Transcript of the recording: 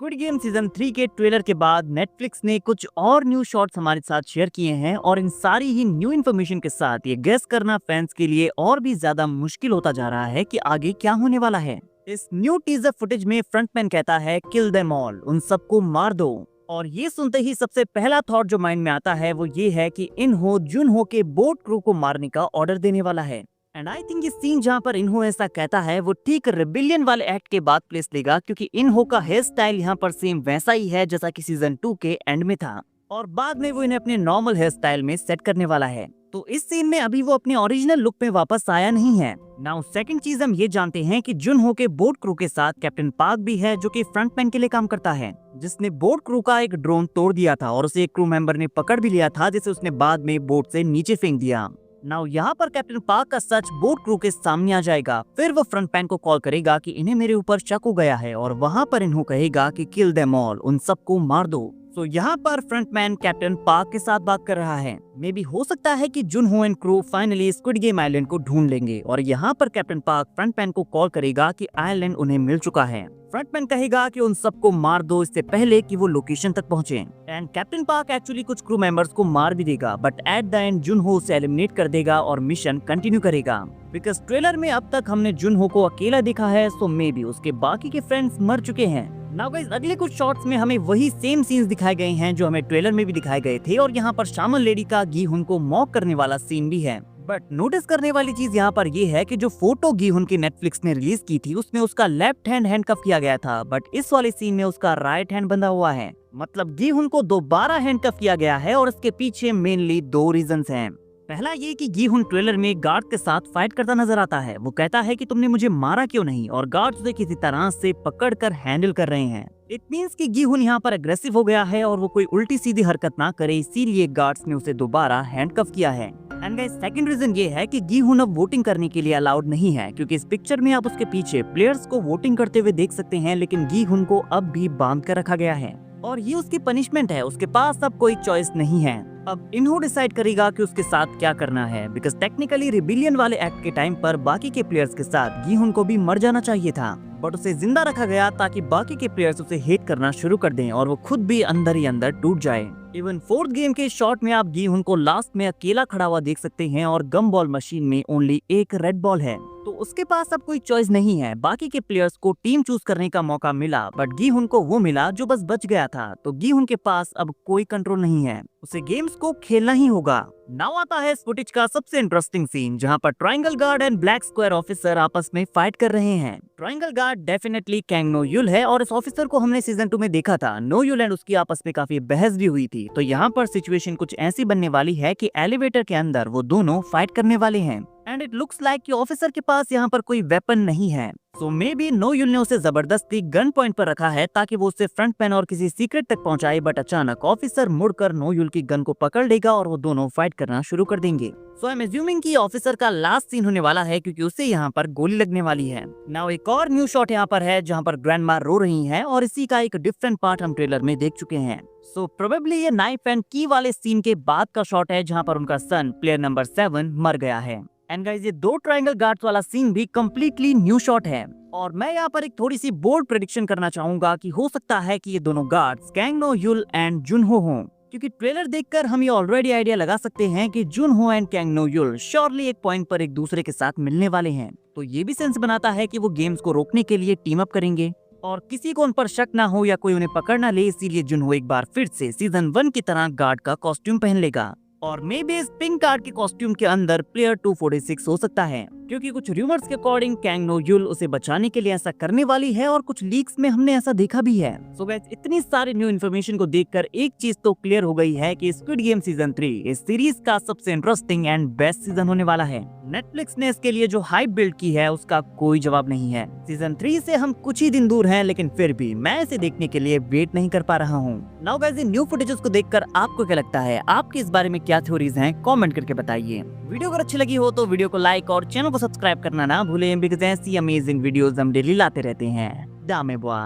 Squid game season 3 के trailer के बाद नेटफ्लिक्स ने कुछ और न्यू शॉट्स हमारे साथ शेयर किए हैं और इन सारी ही न्यू इन्फॉर्मेशन के साथ ये गेस करना फैंस के लिए और भी ज्यादा मुश्किल होता जा रहा है कि आगे क्या होने वाला है। इस न्यू टीजर फुटेज में फ्रंटमैन कहता है किल देम ऑल, उन सबको मार दो। और ये सुनते ही सबसे पहला थॉट जो माइंड में आता है वो ये है कि इन्हो जुनहो के बोट क्रू को मारने का ऑर्डर देने वाला है। एंड आई थिंक ये सीन जहाँ पर इन्हो ऐसा कहता है वो ठीक रिबिलियन वाले एक्ट के बाद प्लेस लेगा, क्योंकि इन्हो का हेयर स्टाइल यहाँ पर सेम वैसा ही है जैसा कि सीजन 2 के एंड में था और बाद में वो इन्हें अपने नॉर्मल हेयर स्टाइल में सेट करने वाला है। तो इस सीन में अभी वो अपने ओरिजिनल लुक में वापस आया नहीं है। नाउ सेकंड चीज हम ये जानते हैं कि जुनहो के बोट क्रू के साथ कैप्टन पार्क भी है जो कि फ्रंटमैन के लिए काम करता है, जिसने बोट क्रू का एक ड्रोन तोड़ दिया था और उसे एक क्रू मेंबर ने पकड़ भी लिया था जिसे उसने बाद में बोट से नीचे फेंक दिया। नाउ यहाँ पर कैप्टन पार्क का सच बोट क्रू के सामने आ जाएगा। फिर वो फ्रंटमैन को कॉल करेगा कि इन्हें मेरे ऊपर शक हो गया है और वहाँ पर इन्हों कहेगा कि किल देम ऑल, उन सबको मार दो। तो यहाँ पर फ्रंटमैन कैप्टन पार्क के साथ बात कर रहा है। मे बी हो सकता है कि Junho and crew finally Squid Game island को ढूंढ लेंगे और यहाँ पर कैप्टन पार्क फ्रंटमैन को कॉल करेगा कि आइलैंड उन्हें मिल चुका है। फ्रंटमैन कहेगा कि उन सबको मार दो इससे पहले कि वो लोकेशन तक पहुंचे। एंड कैप्टन पार्क एक्चुअली कुछ क्रू मेंबर्स को मार भी देगा, बट एट द एंड जुनहो उसे एलिमिनेट कर देगा और मिशन कंटिन्यू करेगा। बिकॉज ट्रेलर में अब तक हमने जुनहो को अकेला देखा है, सो मे बी उसके बाकी के फ्रेंड्स मर चुके हैं। नाउ गाइस, अगले कुछ शॉट्स में हमें वही सेम सीन्स दिखाए गए हैं जो हमें ट्रेलर में भी दिखाए गए थे और यहाँ पर शामन लेडी का गीहुन को मॉक करने वाला सीन भी है। बट नोटिस करने वाली चीज यहाँ पर ये है कि जो फोटो गीहुन की नेटफ्लिक्स ने रिलीज की थी उसमें उसका लेफ्ट हैंड हैंडकफ किया गया था, बट इस वाले सीन में उसका राइट हैंड बंधा हुआ है। मतलब गीहुन को दोबारा हैंडकफ किया गया है और इसके पीछे मेनली दो रीजंस हैं। पहला ये कि गीहुन ट्रेलर में गार्ड के साथ फाइट करता नजर आता है। वो कहता है कि तुमने मुझे मारा क्यों नहीं, और गार्ड उसे किसी तरह से पकड़कर हैंडल कर रहे हैं। इट मींस कि गीहुन यहाँ पर अग्रेसिव हो गया है और वो कोई उल्टी सीधी हरकत ना करे, इसीलिए गार्ड्स ने उसे दोबारा हैंडकफ किया है। एंड गाइस, सेकंड रीजन ये है कि गीहुन अब वोटिंग करने के लिए अलाउड नहीं है, क्योंकि इस पिक्चर में आप उसके पीछे प्लेयर्स को वोटिंग करते हुए देख सकते हैं, लेकिन गीहुन को अब भी बांध कर रखा गया है और ये उसकी पनिशमेंट है। उसके पास अब कोई चॉइस नहीं है। अब इन्हो डिसाइड करेगा कि उसके साथ क्या करना है, बिकॉज टेक्निकली रिबिलियन वाले एक्ट के टाइम पर बाकी के प्लेयर्स के साथ गीहुन को भी मर जाना चाहिए था, बट उसे जिंदा रखा गया ताकि बाकी के प्लेयर्स उसे हेट करना शुरू कर दें और वो खुद भी अंदर ही अंदर टूट जाए। इवन फोर्थ गेम के शॉट में आप गीहुन को लास्ट में अकेला खड़ा हुआ देख सकते हैं और गम बॉल मशीन में ओनली एक रेड बॉल है, तो उसके पास अब कोई चॉइस नहीं है। बाकी के प्लेयर्स को टीम चूज करने का मौका मिला, बट गीहुन को वो मिला जो बस बच गया था। तो गीहुन के पास अब कोई कंट्रोल नहीं है, उसे गेम्स को खेलना ही होगा। नाउ आता है इस फुटेज का सबसे इंटरेस्टिंग सीन, जहां पर triangle guard and black square officer आपस में फाइट कर रहे हैं। ट्रायंगल गार्ड डेफिनेटली कैंग नो युल है और इस ऑफिसर को हमने सीजन 2 में देखा था। नो युल एंड उसकी आपस में काफी बहस भी हुई थी। तो यहाँ पर सिचुएशन कुछ ऐसी बनने वाली है कि एलिवेटर के अंदर वो दोनों फाइट करने वाले हैं। एंड इट लुक्स लाइक कि ऑफिसर के पास यहाँ पर कोई वेपन नहीं है, सो मे बी नो युल ने उसे जबरदस्ती गन पॉइंट पर रखा है ताकि वो उसे फ्रंटमैन और किसी सीक्रेट तक पहुंचाए। बट अचानक ऑफिसर मुड़कर नो युल की गन को पकड़ लेगा और वो दोनों फाइट करना शुरू कर देंगे। सो आई एम अज्यूमिंग कि ऑफिसर का लास्ट सीन होने वाला है, क्योंकि उसे यहाँ पर गोली लगने वाली है। नाउ एक और न्यू शॉट यहाँ पर है जहाँ पर ग्रैंडमा रो रही है और इसी का एक डिफरेंट पार्ट हम ट्रेलर में देख चुके हैं। सो प्रोबेबली ये नाइफ एंड की वाले सीन के बाद का शॉट है जहाँ पर उनका सन प्लेयर नंबर 7 मर गया है। एंड गाइस, ये दो ट्रायंगल गार्ड्स वाला सीन भी कम्प्लीटली न्यू शॉट है और मैं यहाँ पर एक थोड़ी सी बोल्ड प्रेडिक्शन करना चाहूंगा कि हो सकता है कि ये दोनों guards Kang no Yul and Junho हों, क्योंकि ट्रेलर देखकर हम ये ऑलरेडी आइडिया लगा सकते हैं कि Junho and Kang no Yul surely एक पॉइंट पर एक दूसरे के साथ मिलने वाले हैं। तो ये भी सेंस बनाता है कि वो गेम्स को रोकने के लिए टीम अप करेंगे और किसी को उन पर शक ना हो या कोई उन्हें पकड़ ना ले, इसीलिए जुनहो एक बार फिर से सीजन 1 की तरह गार्ड का कॉस्ट्यूम पहन लेगा और मे बी इस पिंक कार्ड के कॉस्ट्यूम के अंदर प्लेयर 246 हो सकता है, क्योंकि कुछ रूमर्स के अकॉर्डिंग कैंग नो युल उसे बचाने के लिए ऐसा करने वाली है और कुछ लीक्स में हमने ऐसा देखा भी है। सो गाइस, इतनी सारी न्यू इन्फॉर्मेशन को देखकर एक चीज तो क्लियर हो गई है कि स्क्विड गेम सीजन 3 इस सीरीज का सबसे इंटरेस्टिंग एंड बेस्ट सीजन होने वाला है। नेटफ्लिक्स ने इसके लिए जो हाइप बिल्ड की है उसका कोई जवाब नहीं है। सीजन 3 से हम कुछ ही दिन दूर हैं, लेकिन फिर भी मैं इसे देखने के लिए वेट नहीं कर पा रहा हूँ। नाउ गाइस, इन न्यू फुटेजेस को देखकर आपको क्या लगता है? आपके इस बारे में क्या थ्योरीज हैं? कमेंट करके बताइए। वीडियो अगर अच्छी लगी हो तो वीडियो को लाइक और चैनल को सब्सक्राइब करना ना भूलें, बिकॉज़ ऐसी अमेजिंग वीडियोस हम डेली लाते रहते हैं। दामे बुआ।